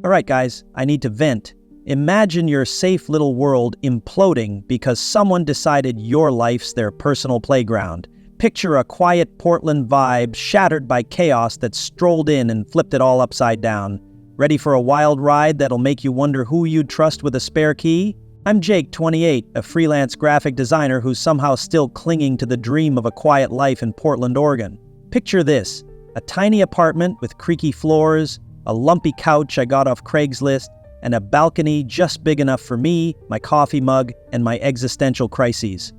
Alright guys, I need to vent. Imagine your safe little world imploding because someone decided your life's their personal playground. Picture a quiet Portland vibe shattered by chaos that strolled in and flipped it all upside down. Ready for a wild ride that'll make you wonder who you'd trust with a spare key? I'm Jake, 28, a freelance graphic designer who's somehow still clinging to the dream of a quiet life in Portland, Oregon. Picture this: a tiny apartment with creaky floors, a lumpy couch I got off Craigslist, and a balcony just big enough for me, my coffee mug, and my existential crises.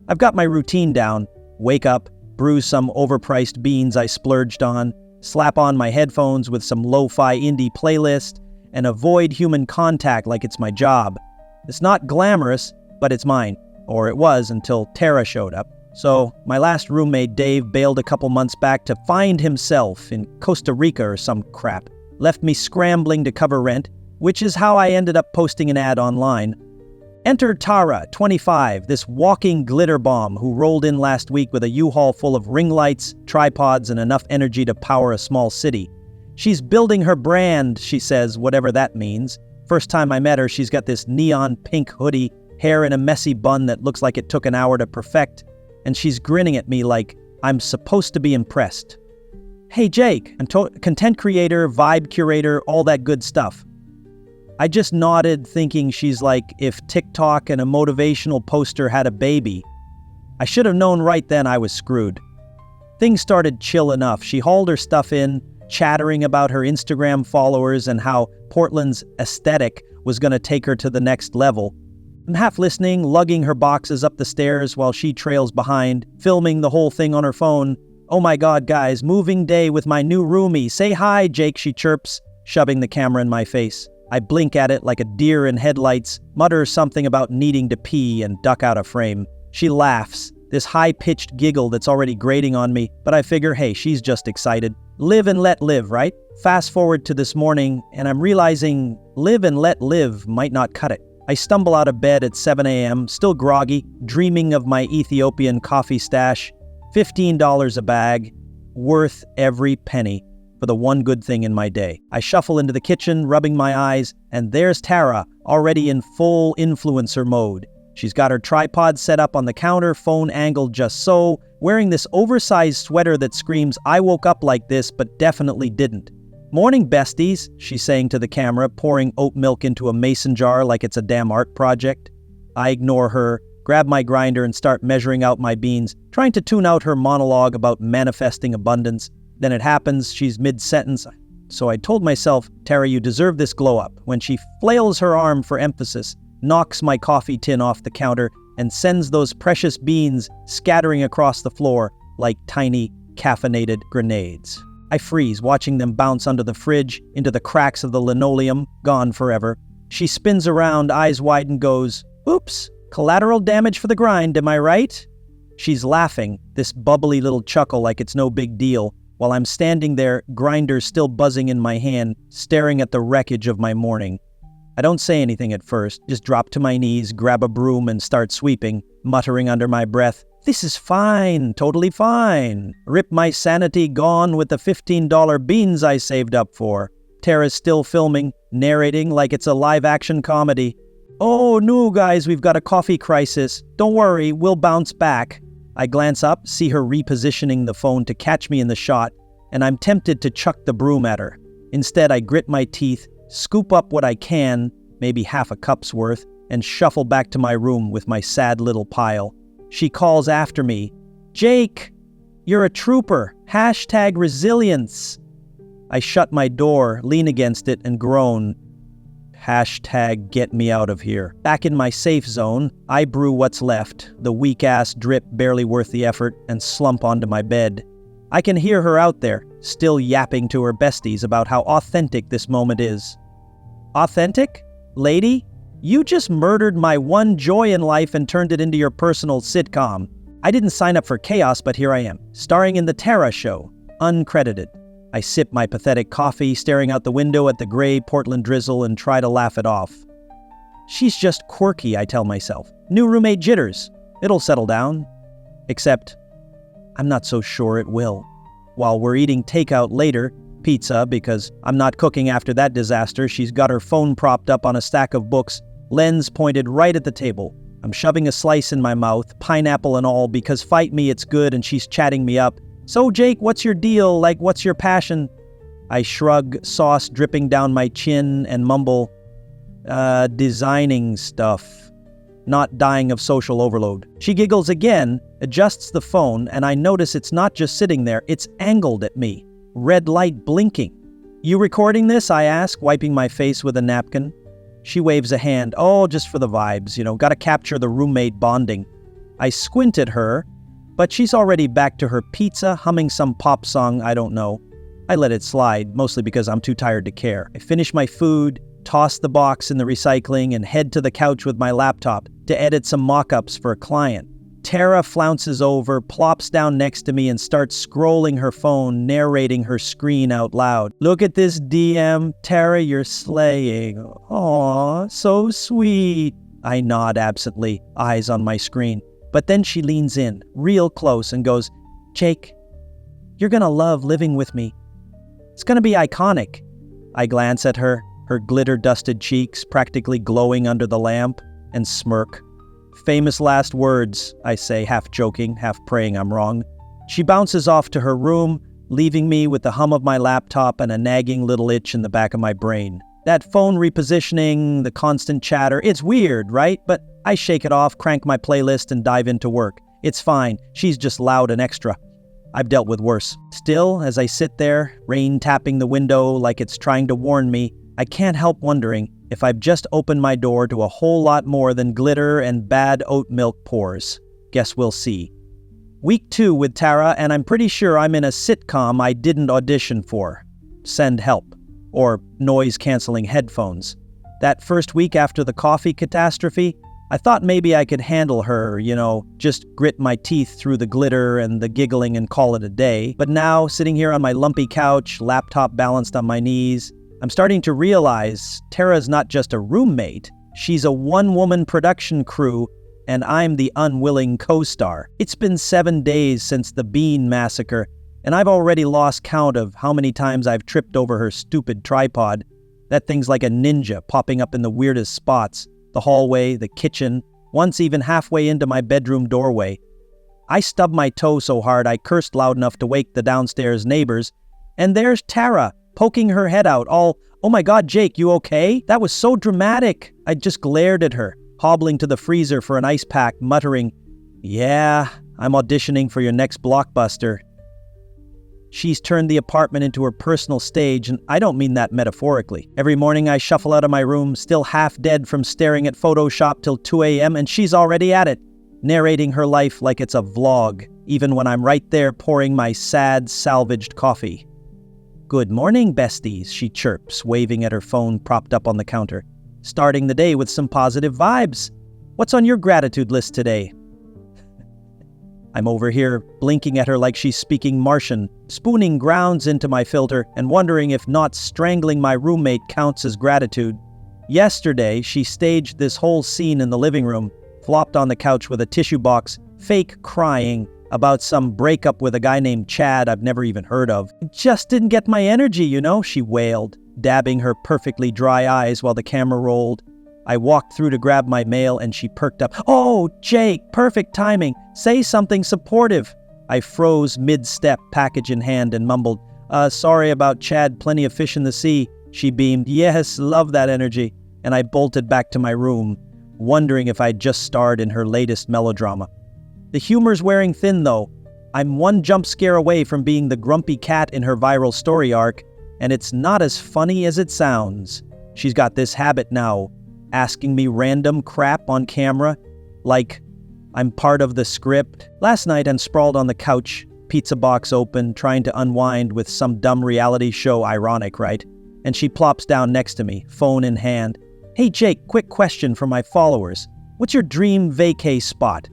I've got my routine down: wake up, brew some overpriced beans I splurged on, slap on my headphones with some lo-fi indie playlist, and avoid human contact like it's my job. It's not glamorous, but it's mine. Or it was until Tara showed up. So, my last roommate Dave bailed a couple months back to find himself in Costa Rica or some crap. Left me scrambling to cover rent, which is how I ended up posting an ad online. Enter Tara, 25, this walking glitter bomb who rolled in last week with a U-Haul full of ring lights, tripods, and enough energy to power a small city. She's building her brand, she says, whatever that means. First time I met her, she's got this neon pink hoodie, hair in a messy bun that looks like it took an hour to perfect, and she's grinning at me like I'm supposed to be impressed. Hey Jake, I'm content creator, vibe curator, all that good stuff. I just nodded, thinking she's like if TikTok and a motivational poster had a baby. I should have known right then I was screwed. Things started chill enough. She hauled her stuff in, chattering about her Instagram followers and how Portland's aesthetic was going to take her to the next level. I'm half listening, lugging her boxes up the stairs while she trails behind, filming the whole thing on her phone. Oh my god, guys, moving day with my new roomie. Say hi, Jake, she chirps, shoving the camera in my face. I blink at it like a deer in headlights, mutter something about needing to pee, and duck out of frame. She laughs, this high-pitched giggle that's already grating on me, but I figure, hey, she's just excited. Live and let live, right? Fast forward to this morning, and I'm realizing live and let live might not cut it. I stumble out of bed at 7 a.m., still groggy, dreaming of my Ethiopian coffee stash. $15 a bag, worth every penny for the one good thing in my day. I shuffle into the kitchen, rubbing my eyes, and there's Tara, already in full influencer mode. She's got her tripod set up on the counter, phone angled just so, wearing this oversized sweater that screams, I woke up like this, but definitely didn't. Morning, besties, she's saying to the camera, pouring oat milk into a mason jar like it's a damn art project. I ignore her, grab my grinder and start measuring out my beans, trying to tune out her monologue about manifesting abundance. Then it happens, she's mid-sentence. So I told myself, Tara, you deserve this glow-up, when she flails her arm for emphasis, knocks my coffee tin off the counter, and sends those precious beans scattering across the floor like tiny, caffeinated grenades. I freeze, watching them bounce under the fridge, into the cracks of the linoleum, gone forever. She spins around, eyes wide, and goes, oops, collateral damage for the grind, am I right? She's laughing, this bubbly little chuckle like it's no big deal, while I'm standing there, grinder still buzzing in my hand, staring at the wreckage of my morning. I don't say anything at first, just drop to my knees, grab a broom, and start sweeping, muttering under my breath, this is fine, totally fine. Rip my sanity gone with the $15 beans I saved up for. Tara's still filming, narrating like it's a live-action comedy. Oh no, guys, we've got a coffee crisis. Don't worry, we'll bounce back. I glance up, see her repositioning the phone to catch me in the shot, and I'm tempted to chuck the broom at her. Instead, I grit my teeth, scoop up what I can, maybe half a cup's worth, and shuffle back to my room with my sad little pile. She calls after me, Jake, you're a trooper. #resilience. I shut my door, lean against it, and groan. #get me out of here. Back in my safe zone, I brew what's left, the weak-ass drip barely worth the effort, and slump onto my bed. I can hear her out there, still yapping to her besties about how authentic this moment is. Authentic? Lady? You just murdered my one joy in life and turned it into your personal sitcom. I didn't sign up for chaos, but here I am, starring in the Tara show, uncredited. I sip my pathetic coffee, staring out the window at the gray Portland drizzle, and try to laugh it off. She's just quirky, I tell myself. New roommate jitters. It'll settle down. Except, I'm not so sure it will. While we're eating takeout later, pizza because I'm not cooking after that disaster. She's got her phone propped up on a stack of books, lens pointed right at the table. I'm shoving a slice in my mouth, pineapple and all, because fight me, it's good, and she's chatting me up. So, Jake, what's your deal? Like, what's your passion? I shrug, sauce dripping down my chin, and mumble, designing stuff. Not dying of social overload. She giggles again, adjusts the phone, and I notice it's not just sitting there, it's angled at me. Red light blinking. You recording this? I ask, wiping my face with a napkin. She waves a hand. Oh, just for the vibes, gotta capture the roommate bonding. I squint at her, but she's already back to her pizza, humming some pop song I don't know. I let it slide, mostly because I'm too tired to care. I finish my food, toss the box in the recycling, and head to the couch with my laptop to edit some mock-ups for a client. Tara flounces over, plops down next to me, and starts scrolling her phone, narrating her screen out loud. Look at this DM. Tara, you're slaying. Aw, so sweet. I nod absently, eyes on my screen. But then she leans in, real close, and goes, Jake, you're gonna love living with me. It's gonna be iconic. I glance at her, her glitter-dusted cheeks practically glowing under the lamp, and smirk. Famous last words, I say, half joking, half praying I'm wrong. She bounces off to her room, leaving me with the hum of my laptop and a nagging little itch in the back of my brain. That phone repositioning, the constant chatter, it's weird, right? But I shake it off, crank my playlist, and dive into work. It's fine. She's just loud and extra. I've dealt with worse. Still, as I sit there, rain tapping the window like it's trying to warn me, I can't help wondering if I've just opened my door to a whole lot more than glitter and bad oat milk pours. Guess we'll see. Week 2 with Tara, and I'm pretty sure I'm in a sitcom I didn't audition for. Send help. Or noise-canceling headphones. That first week after the coffee catastrophe, I thought maybe I could handle her, just grit my teeth through the glitter and the giggling and call it a day. But now, sitting here on my lumpy couch, laptop balanced on my knees, I'm starting to realize Tara's not just a roommate, she's a one-woman production crew, and I'm the unwilling co-star. It's been 7 days since the Bean massacre, and I've already lost count of how many times I've tripped over her stupid tripod. That thing's like a ninja, popping up in the weirdest spots. The hallway, the kitchen, once even halfway into my bedroom doorway. I stubbed my toe so hard I cursed loud enough to wake the downstairs neighbors, and there's Tara, poking her head out, all, oh my God, Jake, you okay? That was so dramatic. I just glared at her, hobbling to the freezer for an ice pack, muttering, yeah, I'm auditioning for your next blockbuster. She's turned the apartment into her personal stage, and I don't mean that metaphorically. Every morning I shuffle out of my room, still half dead from staring at Photoshop till 2 a.m., and she's already at it, narrating her life like it's a vlog, even when I'm right there pouring my sad, salvaged coffee. Good morning, besties, she chirps, waving at her phone propped up on the counter. Starting the day with some positive vibes. What's on your gratitude list today? I'm over here, blinking at her like she's speaking Martian, spooning grounds into my filter and wondering if not strangling my roommate counts as gratitude. Yesterday, she staged this whole scene in the living room, flopped on the couch with a tissue box, fake crying, about some breakup with a guy named Chad I've never even heard of. It just didn't get my energy, she wailed, dabbing her perfectly dry eyes while the camera rolled. I walked through to grab my mail and she perked up. Oh, Jake, perfect timing. Say something supportive. I froze mid-step, package in hand, and mumbled, sorry about Chad, plenty of fish in the sea. She beamed, yes, love that energy. And I bolted back to my room, wondering if I'd just starred in her latest melodrama. The humor's wearing thin, though. I'm one jump scare away from being the grumpy cat in her viral story arc, and it's not as funny as it sounds. She's got this habit now, asking me random crap on camera, like I'm part of the script. Last night I'm sprawled on the couch, pizza box open, trying to unwind with some dumb reality show, ironic, right? And she plops down next to me, phone in hand. Hey Jake, quick question for my followers. What's your dream vacay spot?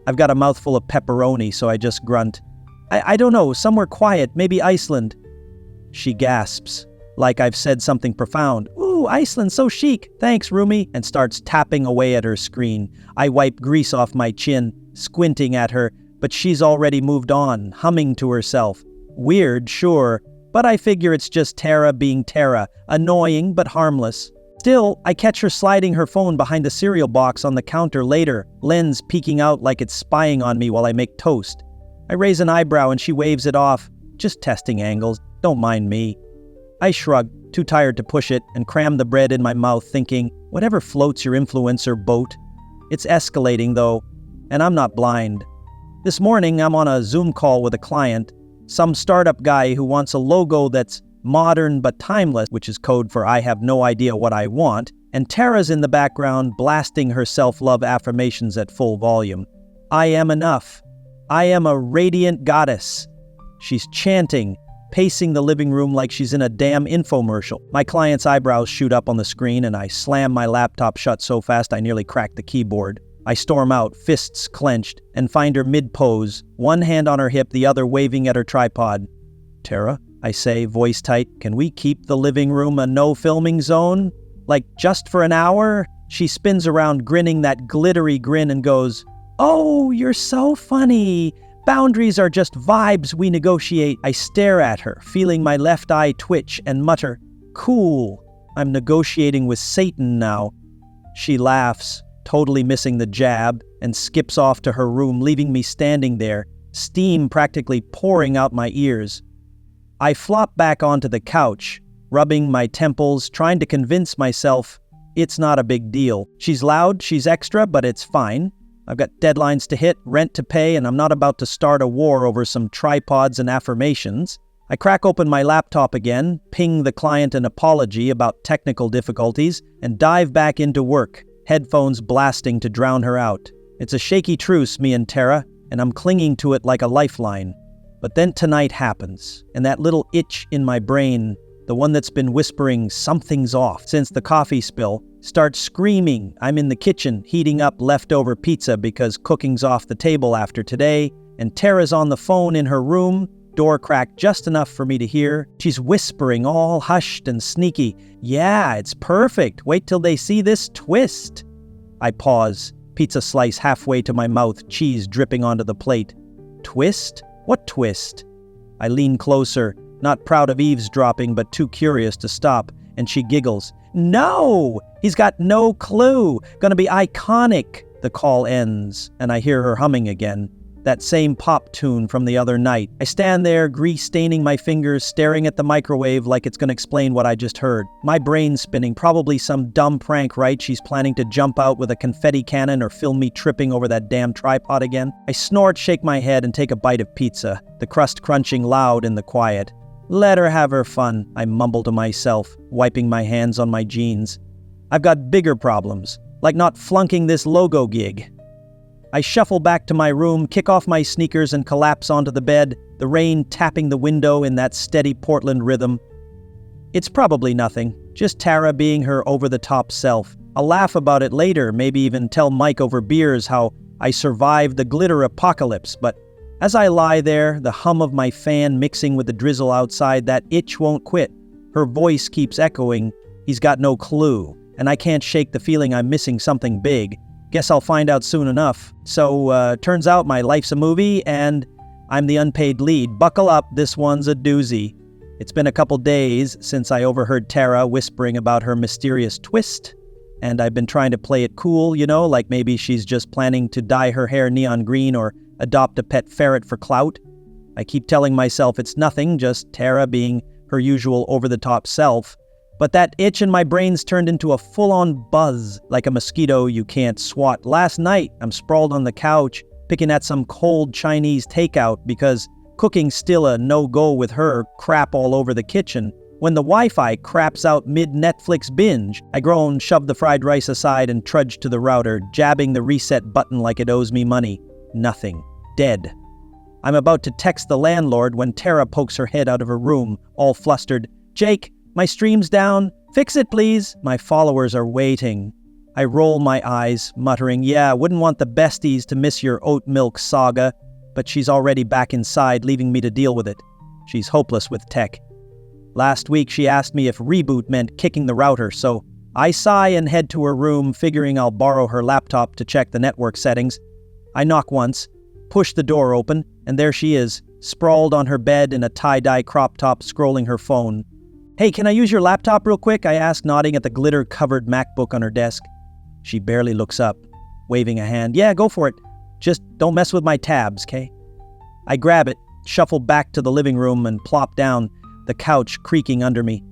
I've got a mouthful of pepperoni, so I just grunt. I don't know, somewhere quiet, maybe Iceland. She gasps, like I've said something profound. Ooh, Iceland, so chic. Thanks, roomie, and starts tapping away at her screen. I wipe grease off my chin, squinting at her, but she's already moved on, humming to herself. Weird, sure, But I figure it's just Tara being Tara, annoying but harmless. Still, I catch her sliding her phone behind the cereal box on the counter later, lens peeking out like it's spying on me while I make toast. I raise an eyebrow and she waves it off. Just testing angles, don't mind me. I shrug, too tired to push it, and cram the bread in my mouth thinking, whatever floats your influencer boat. It's escalating though, and I'm not blind. This morning I'm on a Zoom call with a client, some startup guy who wants a logo that's modern but timeless, which is code for I have no idea what I want, and Tara's in the background blasting her self-love affirmations at full volume. I am enough. I am a radiant goddess. She's chanting, pacing the living room like she's in a damn infomercial. My client's eyebrows shoot up on the screen and I slam my laptop shut so fast I nearly cracked the keyboard. I storm out, fists clenched, and find her mid-pose, one hand on her hip, the other waving at her tripod. Tara, I say, voice tight, can we keep the living room a no-filming zone? Like, just for an hour? She spins around, grinning that glittery grin and goes, "Oh, you're so funny. Boundaries are just vibes we negotiate." I stare at her, feeling my left eye twitch and mutter, "Cool. I'm negotiating with Satan now." She laughs, totally missing the jab, and skips off to her room, leaving me standing there, steam practically pouring out my ears. I flop back onto the couch, rubbing my temples, trying to convince myself it's not a big deal. She's loud, she's extra, but it's fine. I've got deadlines to hit, rent to pay, and I'm not about to start a war over some tripods and affirmations. I crack open my laptop again, ping the client an apology about technical difficulties, and dive back into work, headphones blasting to drown her out. It's a shaky truce, me and Tara, and I'm clinging to it like a lifeline. But then tonight happens, and that little itch in my brain, the one that's been whispering something's off since the coffee spill, starts screaming. I'm in the kitchen, heating up leftover pizza because cooking's off the table after today, and Tara's on the phone in her room, door cracked just enough for me to hear. She's whispering, all hushed and sneaky, "Yeah, it's perfect. Wait till they see this twist." I pause, pizza slice halfway to my mouth, cheese dripping onto the plate. Twist? What twist? I lean closer, not proud of eavesdropping but too curious to stop, and she giggles. "No! He's got no clue. Gonna be iconic." The call ends, and I hear her humming again. That same pop tune from the other night. I stand there, grease staining my fingers, staring at the microwave like it's gonna explain what I just heard. My brain's spinning, probably some dumb prank, right? She's planning to jump out with a confetti cannon or film me tripping over that damn tripod again. I snort, shake my head, and take a bite of pizza, the crust crunching loud in the quiet. Let her have her fun, I mumble to myself, wiping my hands on my jeans. I've got bigger problems, like not flunking this logo gig. I shuffle back to my room, kick off my sneakers, and collapse onto the bed, the rain tapping the window in that steady Portland rhythm. It's probably nothing, just Tara being her over-the-top self. I'll laugh about it later, maybe even tell Mike over beers how I survived the glitter apocalypse, but as I lie there, the hum of my fan mixing with the drizzle outside, that itch won't quit. Her voice keeps echoing, "He's got no clue," and I can't shake the feeling I'm missing something big. Guess I'll find out soon enough. So, turns out my life's a movie, and I'm the unpaid lead. Buckle up, this one's a doozy. It's been a couple days since I overheard Tara whispering about her mysterious twist, and I've been trying to play it cool, like maybe she's just planning to dye her hair neon green or adopt a pet ferret for clout. I keep telling myself it's nothing, just Tara being her usual over-the-top self. But that itch in my brain's turned into a full-on buzz, like a mosquito you can't swat. Last night, I'm sprawled on the couch, picking at some cold Chinese takeout because cooking's still a no-go with her, crap all over the kitchen. When the Wi-Fi craps out mid-Netflix binge, I groan, shove the fried rice aside, and trudge to the router, jabbing the reset button like it owes me money. Nothing. Dead. I'm about to text the landlord when Tara pokes her head out of her room, all flustered. "Jake, my stream's down. Fix it, please." My followers are waiting. I roll my eyes, muttering, "Yeah, wouldn't want the besties to miss your oat milk saga." But she's already back inside, leaving me to deal with it. She's hopeless with tech. Last week, she asked me if reboot meant kicking the router, so I sigh and head to her room, figuring I'll borrow her laptop to check the network settings. I knock once, push the door open, and there she is, sprawled on her bed in a tie-dye crop top, scrolling her phone. "Hey, can I use your laptop real quick?" I asked, nodding at the glitter-covered MacBook on her desk. She barely looks up, waving a hand. "Yeah, go for it. Just don't mess with my tabs, okay?" I grab it, shuffle back to the living room, and plop down, the couch creaking under me.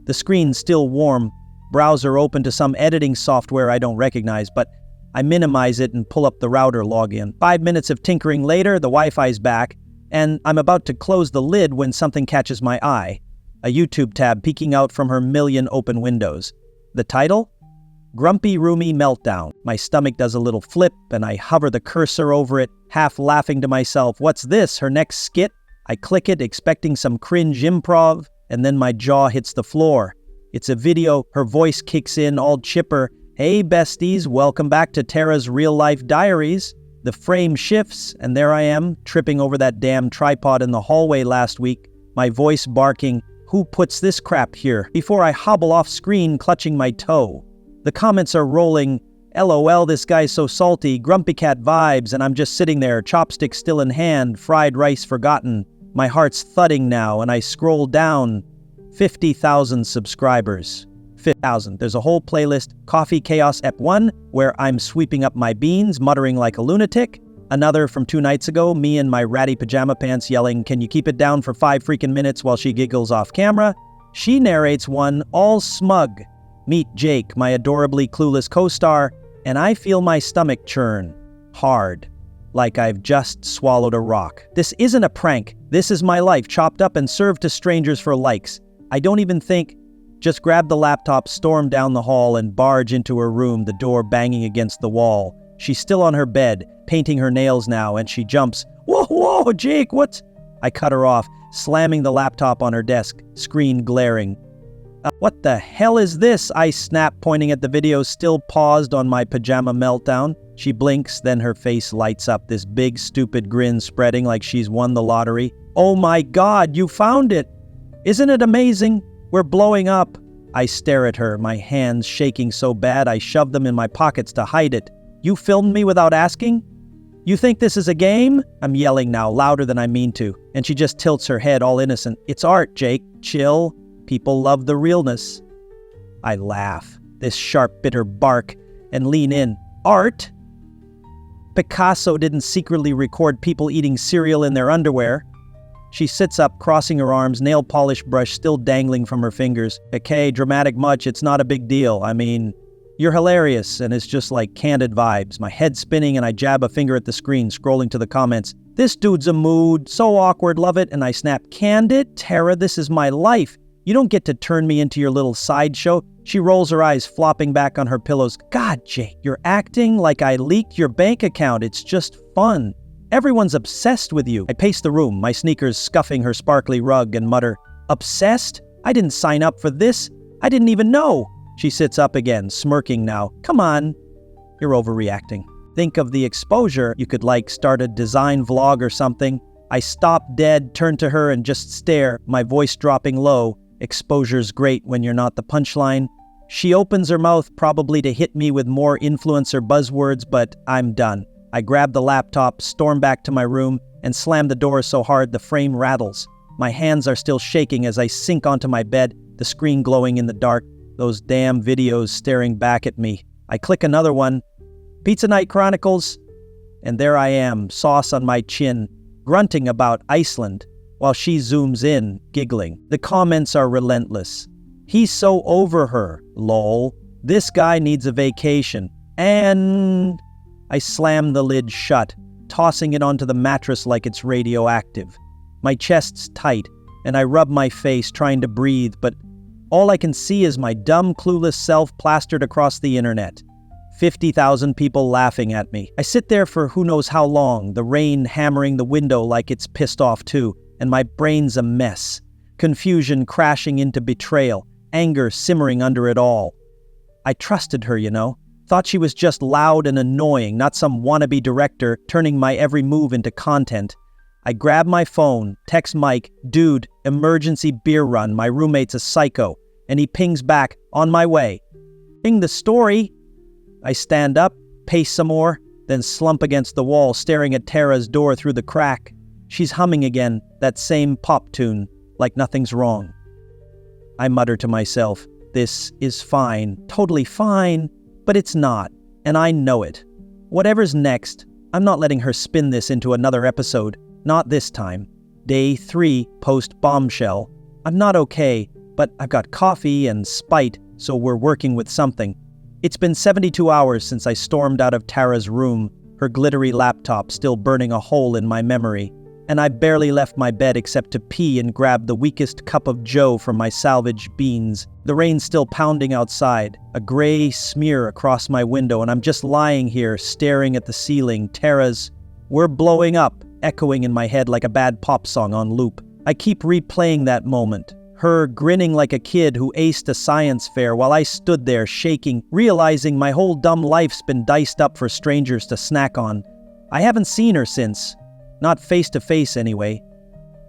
The screen's still warm, browser open to some editing software I don't recognize, but I minimize it and pull up the router login. 5 minutes of tinkering later, the Wi-Fi's back, and I'm about to close the lid when something catches my eye. A YouTube tab peeking out from her million open windows. The title? Grumpy Roomie Meltdown. My stomach does a little flip, and I hover the cursor over it, half laughing to myself. What's this, her next skit? I click it, expecting some cringe improv, and then my jaw hits the floor. It's a video, her voice kicks in, all chipper. "Hey besties, welcome back to Tara's real-life diaries." The frame shifts, and there I am, tripping over that damn tripod in the hallway last week, my voice barking, "Who puts this crap here?" before I hobble off screen, clutching my toe. The comments are rolling, "LOL, this guy's so salty, grumpy cat vibes," and I'm just sitting there, chopstick still in hand, fried rice forgotten. My heart's thudding now, and I scroll down. 50,000 subscribers. 50,000. There's a whole playlist, Coffee Chaos Ep 1, where I'm sweeping up my beans, muttering like a lunatic. Another from 2 nights ago, me in my ratty pajama pants yelling, "Can you keep it down for 5 freaking minutes," while she giggles off camera. She narrates one, all smug. Meet Jake, my adorably clueless co-star, and I feel my stomach churn. Hard. Like I've just swallowed a rock. This isn't a prank. This is my life, chopped up and served to strangers for likes. I don't even think. Just grab the laptop, storm down the hall, and barge into her room, the door banging against the wall. She's still on her bed, painting her nails now, and she jumps. Whoa, Jake, what? I cut her off, slamming the laptop on her desk, screen glaring. What the hell is this? I snap, pointing at the video, still paused on my pajama meltdown. She blinks, then her face lights up, this big, stupid grin spreading like she's won the lottery. "Oh my God, you found it! Isn't it amazing? We're blowing up." I stare at her, my hands shaking so bad I shove them in my pockets to hide it. "You filmed me without asking? You think this is a game?" I'm yelling now, louder than I mean to, and she just tilts her head, all innocent. "It's art, Jake. Chill. People love the realness." I laugh, this sharp, bitter bark, and lean in. "Art? Picasso didn't secretly record people eating cereal in their underwear." She sits up, crossing her arms, nail polish brush still dangling from her fingers. "Okay, dramatic much, it's not a big deal. I mean, you're hilarious," and it's just like candid vibes. My head spinning and I jab a finger at the screen, scrolling to the comments. "This dude's a mood, so awkward, love it," and I snap, "Candid? Tara, this is my life. You don't get to turn me into your little sideshow." She rolls her eyes, flopping back on her pillows. "God, Jake, you're acting like I leaked your bank account. It's just fun. Everyone's obsessed with you." I pace the room, my sneakers scuffing her sparkly rug, and mutter, "Obsessed? I didn't sign up for this. I didn't even know." She sits up again, smirking now. "Come on. You're overreacting. Think of the exposure. You could start a design vlog or something." I stop dead, turn to her, and just stare, my voice dropping low. Exposure's great when you're not the punchline. She opens her mouth, probably to hit me with more influencer buzzwords, but I'm done. I grab the laptop, storm back to my room, and slam the door so hard the frame rattles. My hands are still shaking as I sink onto my bed, the screen glowing in the dark, those damn videos staring back at me. I click another one. Pizza Night Chronicles. And there I am, sauce on my chin, grunting about Iceland, while she zooms in, giggling. The comments are relentless. "He's so over her, lol. This guy needs a vacation." And I slam the lid shut, tossing it onto the mattress like it's radioactive. My chest's tight, and I rub my face, trying to breathe, but all I can see is my dumb, clueless self plastered across the internet. 50,000 people laughing at me. I sit there for who knows how long, the rain hammering the window like it's pissed off too, and my brain's a mess. Confusion crashing into betrayal, anger simmering under it all. I trusted her, Thought she was just loud and annoying, not some wannabe director turning my every move into content. I grab my phone, text Mike, "Dude, emergency beer run, my roommate's a psycho," and he pings back, "On my way." Ping the story. I stand up, pace some more, then slump against the wall, staring at Tara's door through the crack. She's humming again, that same pop tune, like nothing's wrong. I mutter to myself, this is fine, totally fine, but it's not, and I know it. Whatever's next, I'm not letting her spin this into another episode, not this time. Day 3 post-bombshell. I'm not okay, but I've got coffee and spite, so we're working with something. It's been 72 hours since I stormed out of Tara's room, her glittery laptop still burning a hole in my memory. And I barely left my bed except to pee and grab the weakest cup of joe from my salvaged beans. The rain's still pounding outside, a gray smear across my window, and I'm just lying here staring at the ceiling. Tara's "We're blowing up" echoing in my head like a bad pop song on loop. I keep replaying that moment, her grinning like a kid who aced a science fair while I stood there shaking, realizing my whole dumb life's been diced up for strangers to snack on. I haven't seen her since. Not face to face anyway.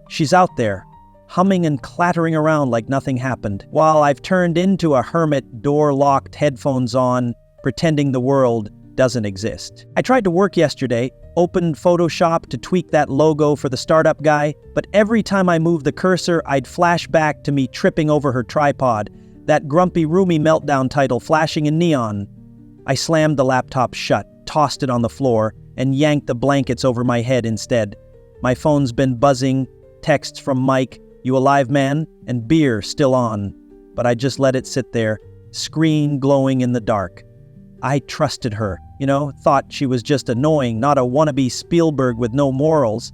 She's out there, humming and clattering around like nothing happened, while I've turned into a hermit, door-locked, headphones on, pretending the world doesn't exist. I tried to work yesterday, opened Photoshop to tweak that logo for the startup guy, but every time I moved the cursor, I'd flash back to me tripping over her tripod, that grumpy roomie meltdown title flashing in neon. I slammed the laptop shut, tossed it on the floor, and yanked the blankets over my head instead. My phone's been buzzing, texts from Mike, "You alive, man?" and beer still on. But I just let it sit there, screen glowing in the dark. I trusted her, thought she was just annoying, not a wannabe Spielberg with no morals.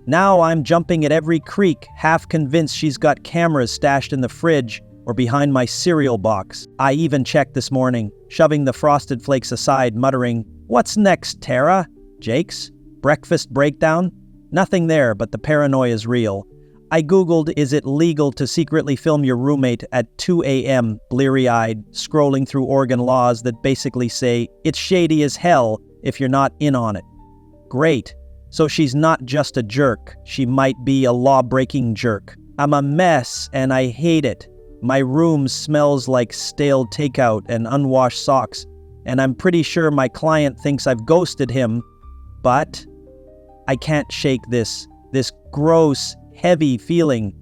Now I'm jumping at every creak, half convinced she's got cameras stashed in the fridge or behind my cereal box. I even checked this morning, shoving the Frosted Flakes aside, muttering, "What's next, Tara? Jake's? Breakfast breakdown?" Nothing there, but the paranoia's real. I googled, is it legal to secretly film your roommate at 2 a.m., bleary-eyed, scrolling through Oregon laws that basically say, it's shady as hell if you're not in on it. Great. So she's not just a jerk. She might be a law-breaking jerk. I'm a mess, and I hate it. My room smells like stale takeout and unwashed socks, and I'm pretty sure my client thinks I've ghosted him, but I can't shake this gross, heavy feeling,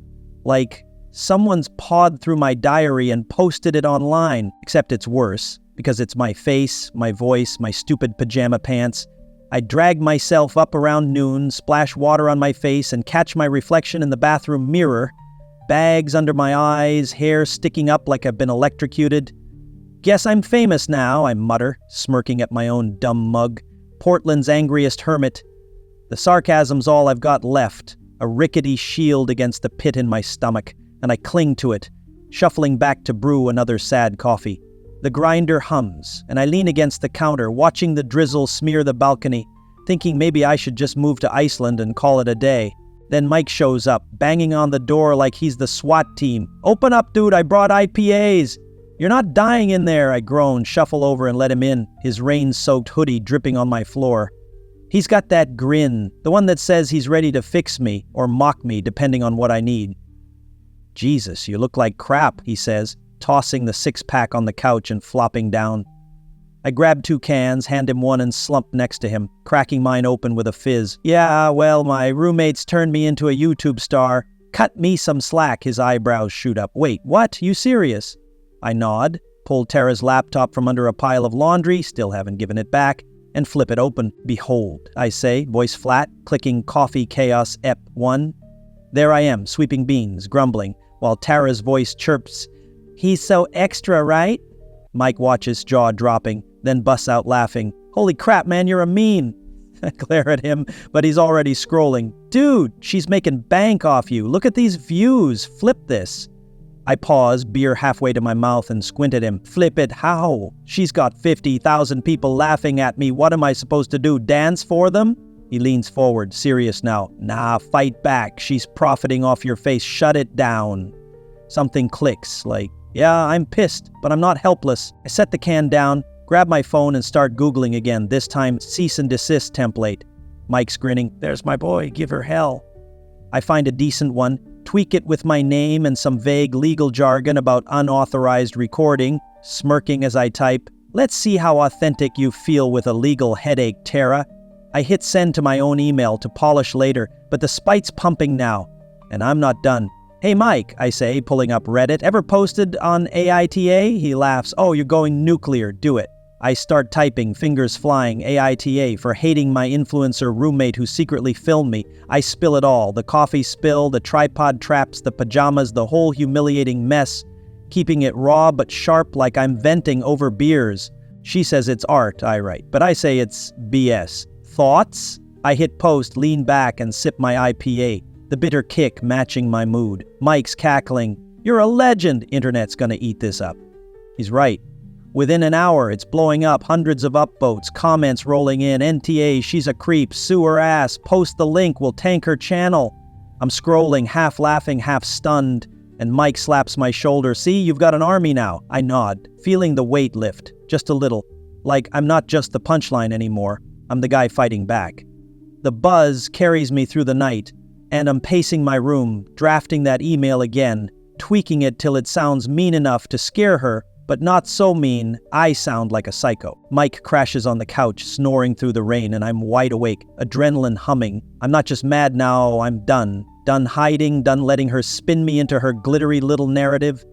like someone's pawed through my diary and posted it online, except it's worse, because it's my face, my voice, my stupid pajama pants. I drag myself up around noon, splash water on my face, and catch my reflection in the bathroom mirror, bags under my eyes, hair sticking up like I've been electrocuted. Guess I'm famous now, I mutter, smirking at my own dumb mug. Portland's angriest hermit. The sarcasm's all I've got left, a rickety shield against the pit in my stomach, and I cling to it, shuffling back to brew another sad coffee. The grinder hums, and I lean against the counter, watching the drizzle smear the balcony, thinking maybe I should just move to Iceland and call it a day. Then Mike shows up, banging on the door like he's the SWAT team. "Open up, dude, I brought IPAs." "You're not dying in there," I groan, shuffle over and let him in, his rain-soaked hoodie dripping on my floor. He's got that grin, the one that says he's ready to fix me or mock me depending on what I need. "Jesus, you look like crap," he says, tossing the six-pack on the couch and flopping down. I grab 2 cans, hand him one and slump next to him, cracking mine open with a fizz. "Yeah, well, my roommates turned me into a YouTube star. Cut me some slack," his eyebrows shoot up. "Wait, what? You serious?" I nod, pull Tara's laptop from under a pile of laundry, still haven't given it back, and flip it open. "Behold," I say, voice flat, clicking Coffee Chaos Ep 1. There I am, sweeping beans, grumbling, while Tara's voice chirps, "He's so extra, right?" Mike watches, jaw dropping, then busts out laughing. "Holy crap, man, you're a meme." I glare at him, but he's already scrolling. "Dude, she's making bank off you. Look at these views. Flip this." I pause, beer halfway to my mouth, and squint at him. "Flip it how? She's got 50,000 people laughing at me. What am I supposed to do, dance for them?" He leans forward, serious now. "Nah, fight back. She's profiting off your face. Shut it down." Something clicks, like, yeah, I'm pissed, but I'm not helpless. I set the can down, grab my phone, and start Googling again, this time cease and desist template. Mike's grinning. "There's my boy. Give her hell." I find a decent one, tweak it with my name and some vague legal jargon about unauthorized recording, smirking as I type, "Let's see how authentic you feel with a legal headache, Tara." I hit send to my own email to polish later, but the spite's pumping now, and I'm not done. "Hey Mike," I say, pulling up Reddit. "Ever posted on AITA?" He laughs. "Oh, you're going nuclear. Do it." I start typing, fingers flying, AITA, for hating my influencer roommate who secretly filmed me. I spill it all. The coffee spill, the tripod traps, the pajamas, the whole humiliating mess. Keeping it raw but sharp like I'm venting over beers. She says it's art, I write, but I say it's BS. Thoughts? I hit post, lean back, and sip my IPA. The bitter kick matching my mood. Mike's cackling. "You're a legend. Internet's gonna eat this up." He's right. Within an hour, it's blowing up, hundreds of upvotes, comments rolling in, NTA, she's a creep, sue her ass, post the link, we'll tank her channel. I'm scrolling, half laughing, half stunned, and Mike slaps my shoulder. "See, you've got an army now." I nod, feeling the weight lift, just a little. Like I'm not just the punchline anymore, I'm the guy fighting back. The buzz carries me through the night, and I'm pacing my room, drafting that email again, tweaking it till it sounds mean enough to scare her, but not so mean I sound like a psycho. Mike crashes on the couch, snoring through the rain, and I'm wide awake, adrenaline humming. I'm not just mad now, I'm done. Done hiding, done letting her spin me into her glittery little narrative.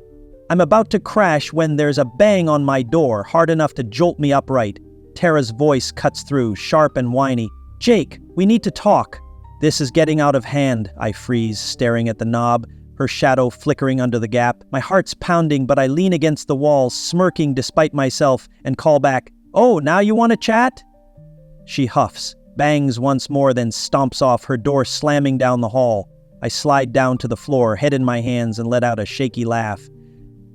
I'm about to crash when there's a bang on my door, hard enough to jolt me upright. Tara's voice cuts through, sharp and whiny. "Jake, we need to talk." This is getting out of hand. I freeze, staring at the knob, her shadow flickering under the gap. My heart's pounding, but I lean against the wall, smirking despite myself, and call back, "Oh, now you want to chat?" She huffs, bangs once more, then stomps off, her door slamming down the hall. I slide down to the floor, head in my hands, and let out a shaky laugh.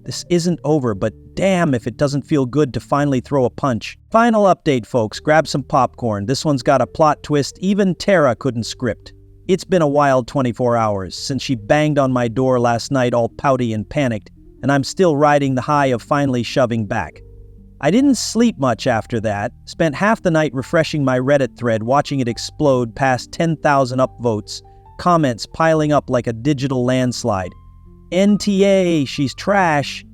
This isn't over, but damn if it doesn't feel good to finally throw a punch. Final update, folks. Grab some popcorn. This one's got a plot twist even Tara couldn't script. It's been a wild 24 hours since she banged on my door last night all pouty and panicked, and I'm still riding the high of finally shoving back. I didn't sleep much after that, spent half the night refreshing my Reddit thread, watching it explode past 10,000 upvotes, comments piling up like a digital landslide. "NTA, she's trash.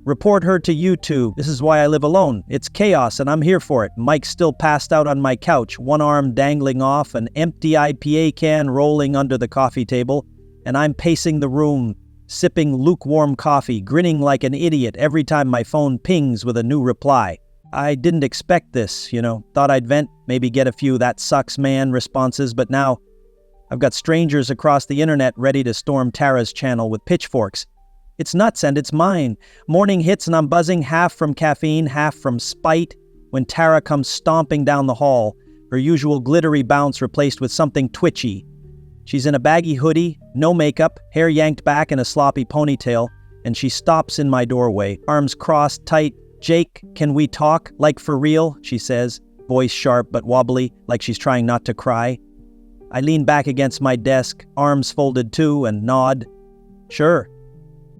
Report her to YouTube. This is why I live alone. It's chaos and I'm here for it." Mike's still passed out on my couch, one arm dangling off, an empty IPA can rolling under the coffee table, and I'm pacing the room, sipping lukewarm coffee, grinning like an idiot every time my phone pings with a new reply. I didn't expect this, Thought I'd vent, maybe get a few "that sucks, man" responses, but now I've got strangers across the internet ready to storm Tara's channel with pitchforks. It's nuts, and it's mine. Morning hits and I'm buzzing, half from caffeine, half from spite, when Tara comes stomping down the hall, her usual glittery bounce replaced with something twitchy. She's in a baggy hoodie, no makeup, hair yanked back in a sloppy ponytail, and she stops in my doorway, arms crossed tight. "Jake, can we talk? Like for real?" she says, voice sharp but wobbly, like she's trying not to cry. I lean back against my desk, arms folded too, and nod. "Sure."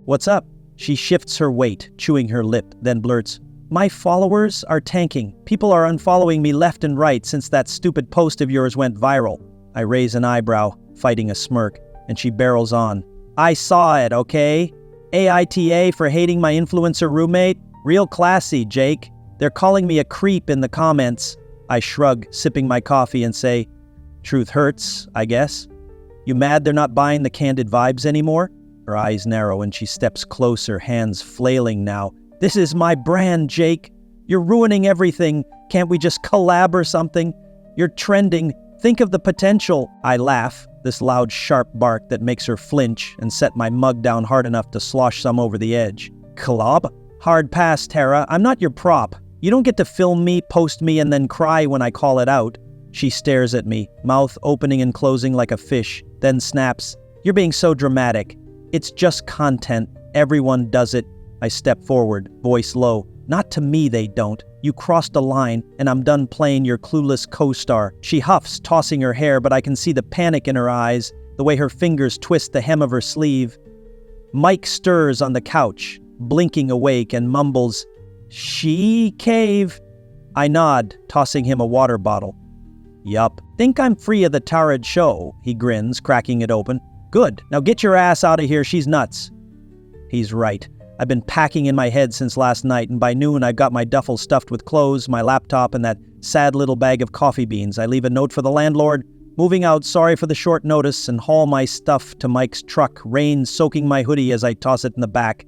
"What's up?" She shifts her weight, chewing her lip, then blurts, "My followers are tanking. People are unfollowing me left and right since that stupid post of yours went viral." I raise an eyebrow, fighting a smirk, and she barrels on. "I saw it, okay? AITA for hating my influencer roommate? Real classy, Jake. They're calling me a creep in the comments." I shrug, sipping my coffee, and say, "Truth hurts, I guess." "You mad they're not buying the candid vibes anymore?" Her eyes narrow and she steps closer, hands flailing now. "This is my brand, Jake. You're ruining everything. Can't we just collab or something? You're trending. Think of the potential." I laugh, this loud, sharp bark that makes her flinch, and set my mug down hard enough to slosh some over the edge. "Collab? Hard pass, Tara. I'm not your prop. You don't get to film me, post me, and then cry when I call it out." She stares at me, mouth opening and closing like a fish, then snaps, "You're being so dramatic. It's just content. Everyone does it." I step forward, voice low. "Not to me, they don't. You crossed a line, and I'm done playing your clueless co-star." She huffs, tossing her hair, but I can see the panic in her eyes, the way her fingers twist the hem of her sleeve. Mike stirs on the couch, blinking awake, and mumbles, "She cave." I nod, tossing him a water bottle. "Yup. Think I'm free of the Tarad show," he grins, cracking it open. "Good. Now get your ass out of here. She's nuts." He's right. I've been packing in my head since last night, and by noon I've got my duffel stuffed with clothes, my laptop, and that sad little bag of coffee beans. I leave a note for the landlord, moving out, sorry for the short notice, and haul my stuff to Mike's truck, rain soaking my hoodie as I toss it in the back.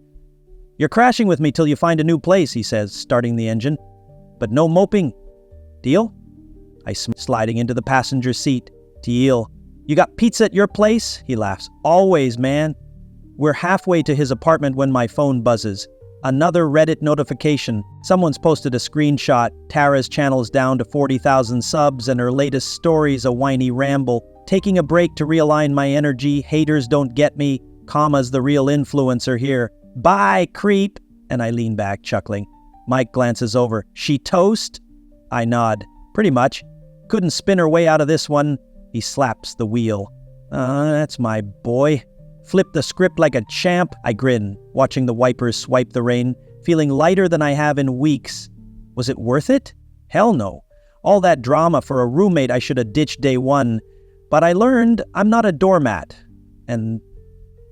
"You're crashing with me till you find a new place," he says, starting the engine. "But no moping. Deal?" I sliding into the passenger seat. "Deal. You got pizza at your place?" He laughs. "Always, man." We're halfway to his apartment when my phone buzzes. Another Reddit notification. Someone's posted a screenshot. Tara's channel's down to 40,000 subs and her latest story's a whiny ramble. Taking a break to realign my energy. Haters don't get me. Comma's the real influencer here. "Bye, creep." And I lean back, chuckling. Mike glances over. "She toast?" I nod. "Pretty much. Couldn't spin her way out of this one." He slaps the wheel. That's my boy. Flip the script like a champ." I grin, watching the wipers swipe the rain, feeling lighter than I have in weeks. Was it worth it? Hell no. All that drama for a roommate I should have ditched day one. But I learned I'm not a doormat. And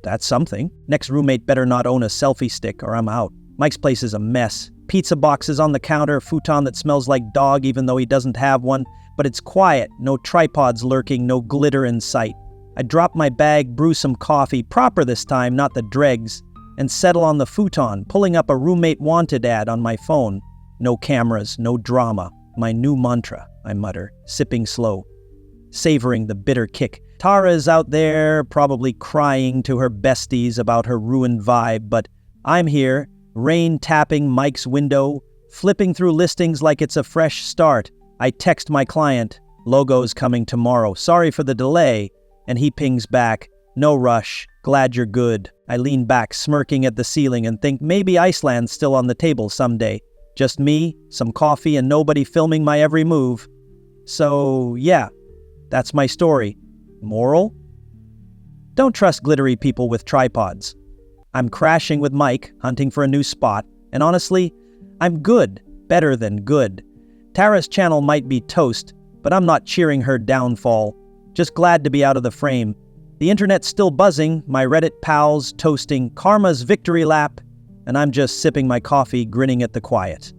that's something. Next roommate better not own a selfie stick or I'm out. Mike's place is a mess. Pizza boxes on the counter, futon that smells like dog even though he doesn't have one. But it's quiet, no tripods lurking, no glitter in sight. I drop my bag, brew some coffee, proper this time, not the dregs, and settle on the futon, pulling up a roommate wanted ad on my phone. No cameras, no drama. My new mantra, I mutter, sipping slow, savoring the bitter kick. Tara is out there, probably crying to her besties about her ruined vibe, but I'm here, rain tapping Mike's window, flipping through listings like it's a fresh start. I text my client, "Logo's coming tomorrow. Sorry for the delay." And he pings back, "No rush. Glad you're good." I lean back, smirking at the ceiling and think maybe Iceland's still on the table someday. Just me, some coffee, and nobody filming my every move. So, yeah, that's my story. Moral? Don't trust glittery people with tripods. I'm crashing with Mike, hunting for a new spot, and honestly, I'm good, better than good. Tara's channel might be toast, but I'm not cheering her downfall. Just glad to be out of the frame. The internet's still buzzing, my Reddit pals toasting karma's victory lap, and I'm just sipping my coffee, grinning at the quiet.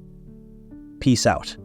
Peace out.